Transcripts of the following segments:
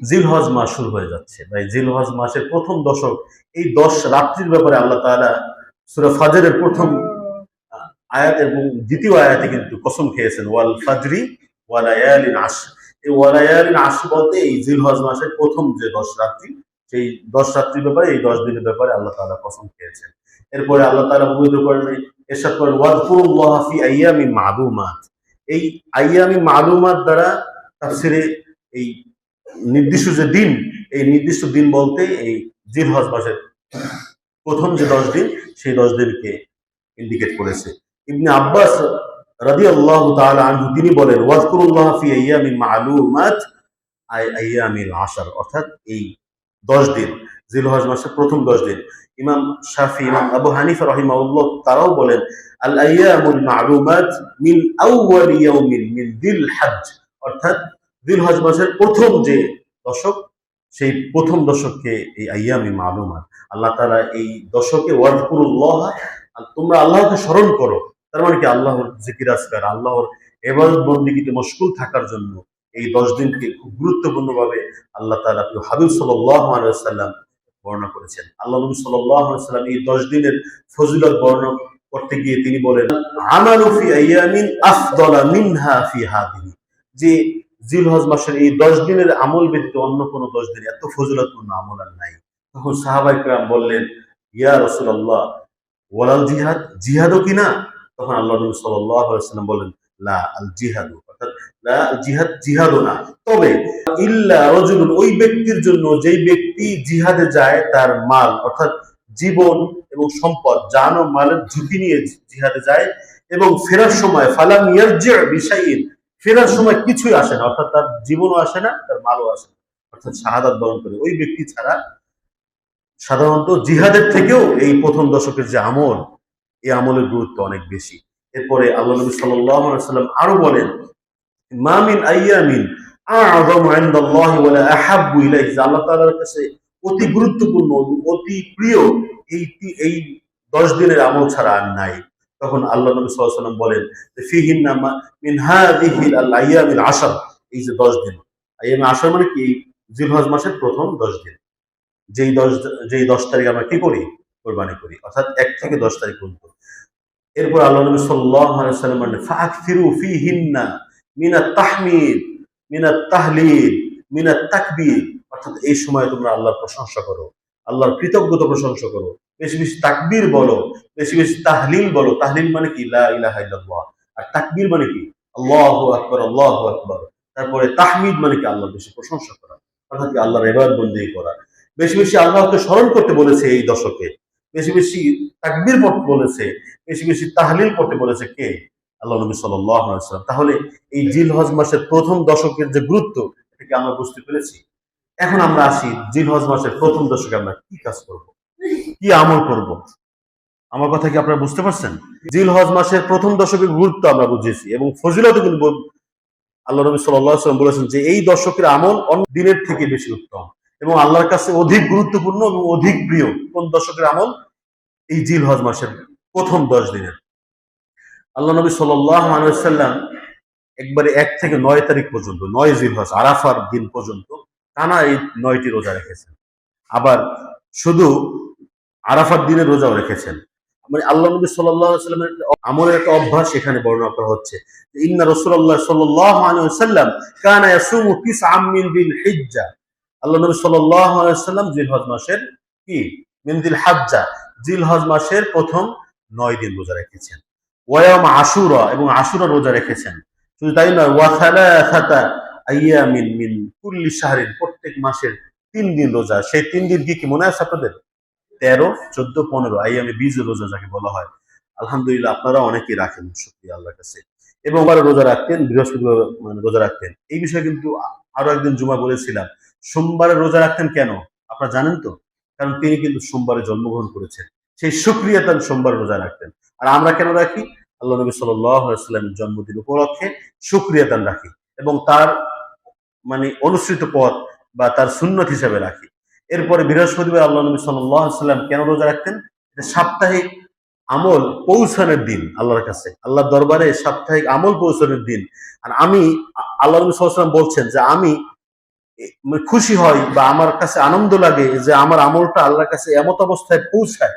জিলহজ মাস শুরু হয়ে যাচ্ছে ভাই। জিলহজ মাসের প্রথম দশক, এই 10 রাত্রির ব্যাপারে আল্লাহ তাআলা সূরা ফাজরের প্রথম আয়াত এবং দ্বিতীয় আয়াতে কিন্তু কসম খেয়েছেন, ওয়াল ফাজরি ওয়া লায়ালিন আশর। এই ওয়া লায়ালিন আশর বলতে এই জিলহজ মাসের প্রথম যে 10 রাত্রি, সেই 10 রাত্রির ব্যাপারে, এই 10 দিনের ব্যাপারে আল্লাহ তাআলা কসম খেয়েছেন। এরপরে আল্লাহ তাআলা পবিত্র কোরআনে ইরশাদ করেন, ওয়াযকুরুল্লাহা ফি আইয়ামিন মা'লুমাত। এই আইয়ামিন মা'লুমাত দ্বারা তাফসিরে এই নির্দিষ্ট যে দিন, এই নির্দিষ্ট দিন বলতে এই জিলহজ মাসের প্রথম যে 10 দিন, সেই 10 দিনকে ইন্ডিকেট করেছে। ইবনে আব্বাস রাদিয়াল্লাহু তাআলা আনহু তিনি বলেন, ওয়াযকুরুল্লাহ ফি আইয়ামিন মা'লুমাত আইয়ামিল আশর, অর্থাৎ এই 10 দিন, জিলহজ মাসের প্রথম 10 দিন। ইমাম শাফি, ইমাম আবু হানিফা রাহিমাহুল্লাহ তারাও বলেন, আল আইয়ামুল মা'লুমাত মিন আউয়াল ইয়াউমিন মিন যিল হজ্জ, অর্থাৎ জিলহজ মাসের প্রথম যে দশক, সেই প্রথম দশককে এই আইয়ামি মা'লুমাত। আল্লাহ তাআলা এই দশকে ওয়াযকুরুল্লাহ, তোমরা আল্লাহকে স্মরণ করো, তার মানে কি আল্লাহর জিকির আজকার, আল্লাহর ইবাদত বন্দেগীতে মশগুল থাকার জন্য এই 10 দিনকে খুব গুরুত্বপূর্ণভাবে আল্লাহ তাআলা প্রিয় হাবিব সাল্লাল্লাহু আলাইহি ওয়াসাল্লাম বর্ণনা করেছেন। আল্লাহ নবী সাল্লাল্লাহু আলাইহি ওয়াসাল্লাম এই 10 দিনের ফজিলত বর্ণনা করতে গিয়ে তিনি বলেন, আমালু ফি আইয়ামিন আফদালা মিনহা ফি হাদিহি, যে জিলহজ মাসের এই 10 দিনের আমল ব্যতীত অন্য কোনো 10 দিন এত ফজিলতপূর্ণ আমল আর নাই। তখন সাহাবায়ে কেরাম বললেন, ইয়া রাসূলুল্লাহ ওয়ালাল জিহাদ, জিহাদও কিনা? তখন আল্লাহ নবী সাল্লাল্লাহু আলাইহি ওয়াসাল্লাম বলেন, লা আল জিহাদু, অর্থাৎ লা আল জিহাদ, জিহাদও না, তবে ইল্লা রাজুলুন, ওই ব্যক্তির জন্য যেই ব্যক্তি জিহাদে যায়, তার মাল অর্থাৎ জীবন এবং সম্পদ, জান ও মালের ঝুঁকি নিয়ে জিহাদে যায় এবং ফেরার সময় ফালাম ইয়ারজি বিশাইইন, ফেরার সময় কিছুই আসে না, অর্থাৎ তার জীবনও আসে না, তার মালও আসে না, অর্থাৎ শাহাদাত বরণ করে, ওই ব্যক্তি ছাড়া সাধারণত জিহাদের থেকেও এই প্রথম দশকের যে আমল, এই আমলের গুরুত্ব অনেক বেশি। এরপরে আল্লাহ নবী সাল্লাল্লাহু আলাইহি ওয়াসাল্লাম আরো বলেন, মা মিন আইয়ামিন আ'যামু ইনদাল্লাহি ওয়া লা আহাব্বু ইলাইহি, আল্লাহ তাআলার কাছে অতি গুরুত্বপূর্ণ, অতি প্রিয় এই 10 দিনের আমল ছাড়া আর নাই। তখন আল্লাহ নবী সাল্লাল্লাহু আলাইহি ওয়াসাল্লাম বলেন যে ফিহিন্না মিন হাযিহি আল আইয়ামিল আশর, এই যে 10 দিন, আইয়ামে আশর মানে কি? জিলহজ মাসের প্রথম 10 দিন, যেই 10 তারিখ আমরা কি করি? কোরবানি করি, অর্থাৎ 1 থেকে 10 তারিখ পর্যন্ত। এরপর আল্লাহ নবী সাল্লাল্লাহু আলাইহি ওয়াসাল্লাম বলেন, ফাআকসিরু ফিহিন্না মিনাত তাহমিদ, মিনাত তাহলিল, মিনাত তাকবীর, অর্থাৎ এই সময় তোমরা আল্লাহর প্রশংসা করো, আল্লাহর কৃতজ্ঞতা প্রশংসা করো, বেশি বেশি তাকবীর বলো, বেশি বেশি তাহলিল বলো। তাহলিল মানে কি? লা ইলাহা ইল্লাল্লাহ। আর তাকবীর মানে কি? আল্লাহু আকবার, আল্লাহু আকবার। তারপরে তাহমিদ মানে কি? আল্লাহর বেশি প্রশংসা করা, অর্থাৎ কি আল্লাহর ইবাদত বন্দেগী করা। বেশি বেশি আল্লাহকে স্মরণ করতে বলেছে এই দশকে, বেশি বেশি তাকবীর পড়তে বলেছে, বেশি বেশি তাহলিল পড়তে বলেছে কে? আল্লাহ নবী সাল্লাল্লাহু আলাইহি ওয়াসাল্লাম। তাহলে এই জিলহজ মাসের প্রথম দশকের যে গুরুত্ব, এটাকে আমরা বুঝতে পেরেছি। এখন আমরা আসি জিলহজ মাসের প্রথম দশকে আমরা কি কাজ করব, কি আমল করব। আমার কথা কি আপনারা বুঝতে পারছেন? জিলহজ মাসের প্রথম দশকের গুরুত্ব আমরা বুঝেছি এবং ফজিলত কিন্তু আল্লাহ নবী সাল্লাল্লাহু আলাইহি ওয়াসাল্লাম বলেছেন যে এই দশকের আমল অন্য দিনের থেকে বেশি উত্তম এবং আল্লাহর কাছে অধিক গুরুত্বপূর্ণ এবং অধিক প্রিয়। কোন দশকের আমল? এই জিলহজ মাসের প্রথম 10 দিনের। আল্লাহ নবী সাল্লাল্লাহু আলাইহি ওয়াসাল্লাম একবারে 1 থেকে 9 তারিখ পর্যন্ত, 9 জিলহজ আরাফার দিন পর্যন্ত টানা এই 9টি রোজা রেখেছেন। আবার শুধু আরাফার দিনে রোজাও রেখেছেন। মানে আল্লাহ নবী সাল্লাল্লাহু আলাইহি ওয়াসাল্লামের আমলের একটা অভ্যাস এখানে বর্ণনা করা হচ্ছে। ইন্না রাসূলুল্লাহ সাল্লাল্লাহু আলাইহি ওয়াসাল্লাম কানা ইয়াসুমু 9 মিন যিল হিজ্জা, আল্লাহ নবী সাল্লাল্লাহু আলাইহি ওয়াসাল্লাম জিলহজ মাসের কি? মিন যিল হিজ্জা, জিলহজ মাসের প্রথম 9 দিন রোজা রেখেছেন। ওয়ায়াম আশুরা, এবং আশুরা রোজা রেখেছেন। শুধু তাই নয়, ওয়া সালাসাতা আইয়ামিন মিন কুল্লি শাহরিন, প্রত্যেক মাসের 3 দিন রোজা। সেই 3 দিন কি মনে আছে আপনাদের? 13, 14, 15 আইয়ামে বীজ রোজা যাকে বলা হয়। আলহামদুলিল্লাহ আপনারা অনেকেই রাখেন, শুকরিয়া আল্লাহর কাছে। এবং আবার রোজা রাখতেন, বৃহস্পতিবার মানে রোজা রাখতেন। এই বিষয়ে কিন্তু আরো একদিন জুমা বলেছিলাম। সোমবারে রোজা রাখতেন কেন আপনারা জানেন তো? কারণ তিনি কিন্তু সোমবারে জন্মগ্রহণ করেছেন, সেই শুকরিয়া তার সোমবার রোজা রাখতেন। আর আমরা কেন রাখি? আল্লাহ নবী সাল্লাল্লাহু আলাইহি ওয়াসাল্লামের জন্মদিন উপলক্ষে শুকরিয়া তান রাখি এবং তার মানে অনুসৃত পথ বা তার সুন্নত হিসেবে রাখি। এরপরে বৃহস্পতিবার আল্লাহ নবী সাল্লাল্লাহু আলাইহি ওয়াসাল্লাম কেন রোজা রাখতেন? এটা সাপ্তাহিক আমল পৌঁছানোর দিন, আল্লাহর কাছে, আল্লাহর দরবারে সাপ্তাহিক আমল পৌঁছানোর দিন। আর আমি, আল্লাহ নবী সাল্লাল্লাহু আলাইহি ওয়াসাল্লাম বলছেন যে আমি খুশি হয় বা আমার কাছে আনন্দ লাগে যে আমার আমলটা আল্লাহর কাছে এমত অবস্থায় পৌঁছায়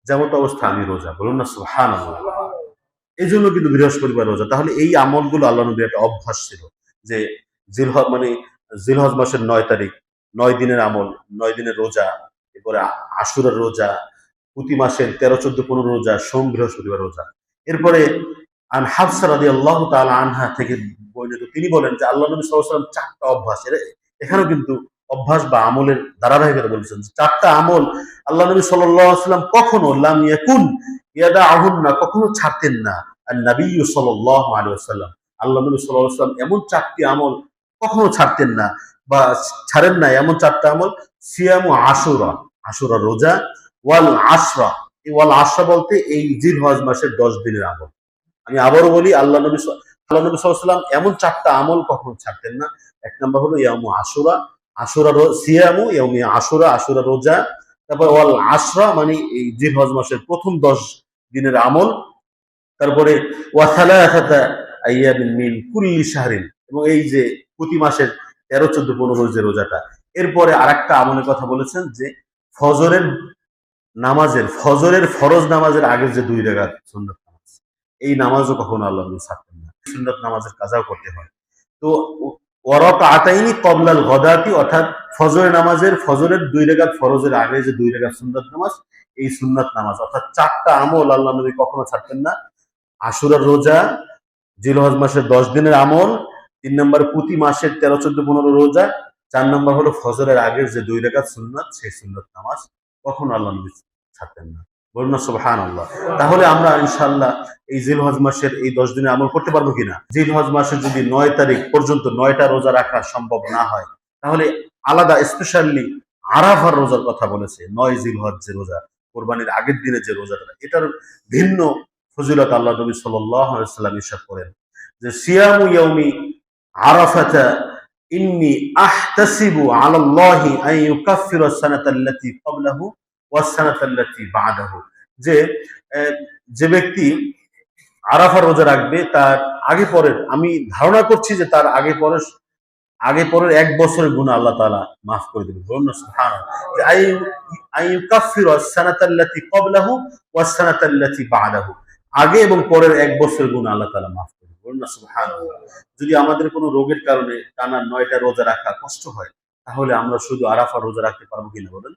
যেমত অবস্থা আমি রোজা, বলুন না সুবহানাল্লাহ। এই জন্য কিন্তু বৃহস্পতিবার রোজা। তাহলে এই আমলগুলো আল্লাহ নবীর একটা অভ্যাস ছিল যে মানে জিলহজ মাসের ৯ তারিখ ৯ দিনের আমল, ৯ দিনের রোজা, এরপরে আশুরার রোজা, প্রতি মাসের ১৩, ১৪, ১৫ রোজা, সোম বৃহস্পতিবার রোজা। এরপরে আন হাফসা রাদিয়াল্লাহু তাআলা আনহা থেকে বর্ণিত, তিনি বলেন যে আল্লাহ নবী সাল্লাল্লাহু আলাইহি ওয়াসাল্লাম ৪টা অভ্যাস, এখানেও কিন্তু অভ্যাস বা আমলের ধারাবাহিকতা বলেছেন। ৪টা আমল আল্লাহ নবী সাল্লাল্লাহু আলাইহি ওয়াসাল্লাম কখনো লাম ইয়াকুন ইয়াদাহুন্না, কখনো ছাড়তেন না। আর নবী সাল্লাল্লাহু আলাইহি ওয়াসাল্লাম, আল্লাহ নবী সাল্লাল্লাহু আলাইহি ওয়াসাল্লাম এমন ৪টি আমল কখনো ছাড়তেন না বা ছাড়েন না। এমন ৪টা আমল: সিয়ামু আশুরা, আশুরা রোজা, ওয়াল আশরা, এই ওয়াল আশরা বলতে এই জিলহজ মাসের ১০ দিনের আমল। আমি আবারও বলি, আল্লাহ নবী সাল্লাল্লাহু আলাইহি ওয়াসাল্লাম এমন ৪টা আমল কখনো ছাড়তেন না। এক নম্বর হলো ইয়ামু আশুরা, আশুরা সিয়ামু ইয়াউমি আশুরা, আশুরা রোজা। তারপর ওয়াল আশরা মানে এই জিলহজ মাসের প্রথম ১০ দিনের আমল। তারপরে ওয়া সালাসাতা আইয়ামিন মিন কুল্লি শাহরিন, এবং এই যে প্রতি মাসের ১৩, ১৪, ১৫ যে রোজাটা। এরপরে আরেকটা আমলের কথা বলেছেন যে ফজরের ফরজ নামাজের আগের যে ২ রাকাত সুন্নাত নামাজ, এই নামাজও কখনো আল্লাহ নবী ছাড়তেন না। সুন্নাত নামাজের কাজাও করতে হয়। তো ওয়ারাকাতাইনি ক্বাবলাল গাদাতি, অর্থাৎ ফজরের ২ রাকাত ফরজের আগে যে ২ রাকাত সুন্নাত নামাজ, এই সুন্নাত নামাজ, অর্থাৎ ৪টা আমল আল্লাহ নবী কখনো ছাড়তেন না। আশুরার রোজা, জিলহজ মাসের ১০ দিনের আমল, ৩ নম্বর প্রতি মাসের ১৩, ১৪, ১৫ রোজা, ৪ নম্বর হলো ফজরের আগের যে ২ রাকাত সুন্নাত, সেই সুন্নাত নামাজ কখনো আল্লাহ নবী ছাড়তেন না। বলুন না সুবহানাল্লাহ। তাহলে আমরা ইনশাআল্লাহ এই জিলহজ মাসের এই ১০ দিনের আমল করতে পারবো কিনা? জিলহজ মাসের যদি ৯ তারিখ পর্যন্ত ৯টা রোজা রাখা সম্ভব না হয়, তাহলে আলাদা স্পেশালি আরাফার রোজার কথা বলেছে। ৯ জিলহজ যে রোজা, কোরবানির আগের দিনে যে রোজাটা, এটার ভিন্ন ফজিলত আল্লাহ নবী সাল্লাল্লাহু আলাইহি ওয়াসাল্লাম ইরশাদ করেন যে সিয়ামু ইয়াউমি আরাফাতা ইন্নী আহতাসিবু আলাল্লাহি আন ইউকাফফিরা সানাতাল্লাতী ক্বাবলাহু ওয়াস সানাতাল্লাতী বা'দাহু, যে যে ব্যক্তি আরাফা রোজা রাখবে তার আগে পরের, আমি ধারণা করছি যে তার আগে পরের ১ বছরের গুনাহ আল্লাহ তাআলা মাফ করে দিবেন। বলুন না সুবহানাল্লাহ। যে আন ইউকাফফিরা সানাতাল্লাতী ক্বাবলাহু ওয়াস সানাতাল্লাতী বা'দাহু, আগে এবং পরের ১ বছরের গুনাহ আল্লাহ তাআলা মাফ করে দিবেন। বলুন না সুবহানাল্লাহ। যদি আমাদের কোনো রোগের কারণে টানা ৯টা রোজা রাখা কষ্ট হয়, তাহলে আমরা শুধু আরাফা রোজা রাখতে পারবো কিনা বলেন?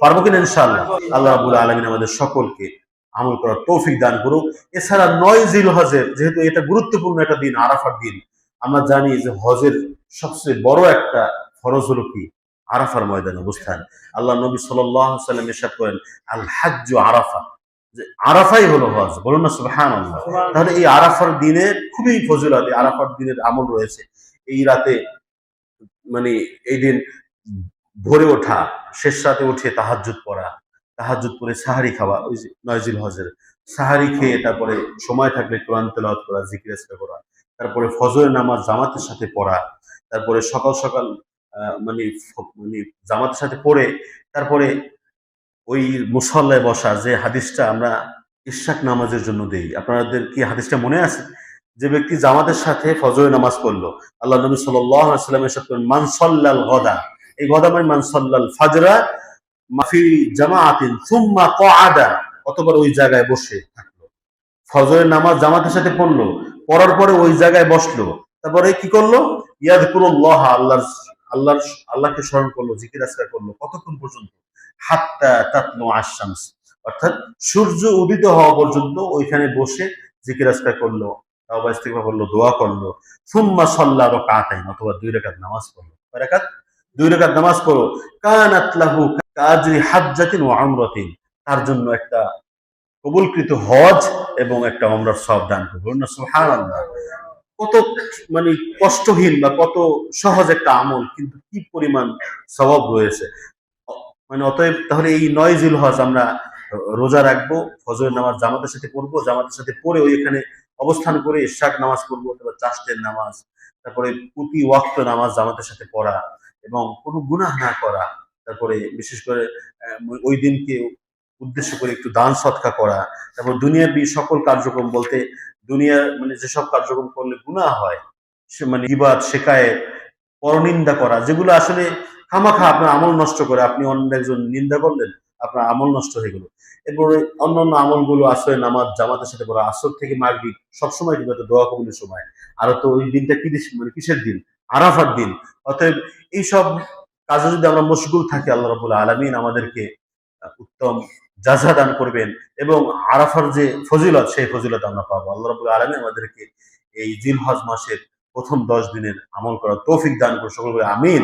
পারবো কিনা ইনশাআল্লাহ? আল্লাহ রাব্বুল আলামিন আমাদের সকলকে আমল করার তৌফিক দান করুক। এছাড়া ৯ জিলহজের, যেহেতু এটা গুরুত্বপূর্ণ একটা দিন, আরাফার দিন, আমরা জানি যে হজের সবচেয়ে বড় একটা ফরজ হলো কি? আরাফার ময়দানে অবস্থান। আল্লাহ নবী সাল্লাল্লাহু আলাইহি ওয়াসাল্লাম ইরশাদ করেন, আল হাজ্জু আরাফা, যে আরাফাই হলো হজ। বলুন না সুবহানাল্লাহ। তাহলে এই আরাফার দিনে খুবই ফজিলত, আরাফার দিনের আমল রয়েছে। এই রাতে মানে এই দিন ভোরে ওঠা, শেষ রাতে উঠে তাহাজ্জুদ পড়া, তাহাজ্জুদ পড়ে সাহারি খাওয়া, ওই যে ৯ জিলহজের সাহারি খেয়ে তারপরে সময় থাকলে কোরআন তেলাওয়াত করা, জিকির আজকার করা, তারপরে ফজরের নামাজ জামাতের সাথে পড়া, তারপরে সকাল সকাল মানে জামাতের সাথে পড়ে তারপরে ওই মুসল্লায় বসা, যে হাদিসটা আমরা ইশরাক নামাজের জন্য দেই, আপনাদের কি হাদিসটা মনে আছে? যে ব্যক্তি জামাতের সাথে ফজরের নামাজ পড়লো, আল্লাহ নবী সাল্লাল্লাহু আলাইহি ওয়াসাল্লাম ইরশাদ করেন, মান সাল্লাল গাদা, এই গাদা মানে মান সাল্লাল ফাজরা মাফি জামাআতিন সুম্মা ক্বাআদা, অতঃপর ওই জায়গায় বসে থাকলো, ফজরের নামাজ জামাতের সাথে পড়লো, পড়ার পরে ওই জায়গায় বসলো, তারপরে কি করলো? ইয়াযকুরুল্লাহ, আল্লাহকে স্মরণ করলো, জিকির আজকার করলো। কতক্ষণ পর্যন্ত? হাত্তা তাতলু আশ-শামস, অর্থাৎ সূর্য উদিত হওয়া পর্যন্ত ওইখানে বসে জিকির আজকার করলো, তাওবা ইস্তিগফার করলো, দোয়া করলো। সুম্মা সাল্লা রাকাতাইন, অথবা ২ রাকাত নামাজ পড়লো। কয় রাকাত? ২ রাকাত নামাজ পড়ো। কানাত লাহু কাজরি হাজ্জাতিন ওয়া উমরাতিন, তার জন্য একটা কবুলকৃত হজ এবং একটা উমরার সওয়াব দান করবে। বলুন না সুবহানাল্লাহ। কত মানে কষ্টহীন বা কত সহজ একটা আমল, কিন্তু কি পরিমাণ সওয়াব রয়েছে। মানে অতএব তাহলে এই ৯ জিলহজ আমরা রোজা রাখবো, ফজরের নামাজ জামাতের সাথে পড়বো, জামাতের সাথে পড়ে ওইখানে অবস্থান করে ইশরাক নামাজ পড়বো, অথবা চাষতের নামাজ, তারপরে প্রতি ওয়াক্ত নামাজ জামাতের সাথে পড়া এবং কোনো গুনাহ না করা, তারপরে বিশেষ করে ওই দিনকে উদ্দেশ্য করে একটু দান সৎকা করা, তারপর দুনিয়াবী সকল কার্যক্রম বলতে দুনিয়া মানে যেসব কার্যক্রম করলে গুনাহ হয়, সে মানে গীবাত, শিকায়েত, পরনিন্দা করা, যেগুলো আসলে খামাখা আপনার আমল নষ্ট করে। আপনি অন্য একজন নিন্দা করলেন, আপনার আমল নষ্ট হয়ে গেল। এরপরে অন্যান্য আমলগুলো আসলে নামাজ জামাতের সাথে করা, আসর থেকে মাগরিব সবসময় কিন্তু একটা দোয়া কবুলের সময়। আর তো ওই দিনটা কি মানে কিসের দিন? আরাফার দিন। অতএব এইসব কাজে যদি আমরা মশগুল থাকি, আল্লাহ রাব্বুল আলামিন আমাদেরকে উত্তম জাযা দান করবেন এবং আরাফার যে ফজিলত, সেই ফজিলত আমরা পাবো। আল্লাহ রাব্বুল আলামিন আমাদেরকে এই জিলহজ মাসের প্রথম 10 দিনের আমল করার তৌফিক দান করুন। সকল বলি আমিন।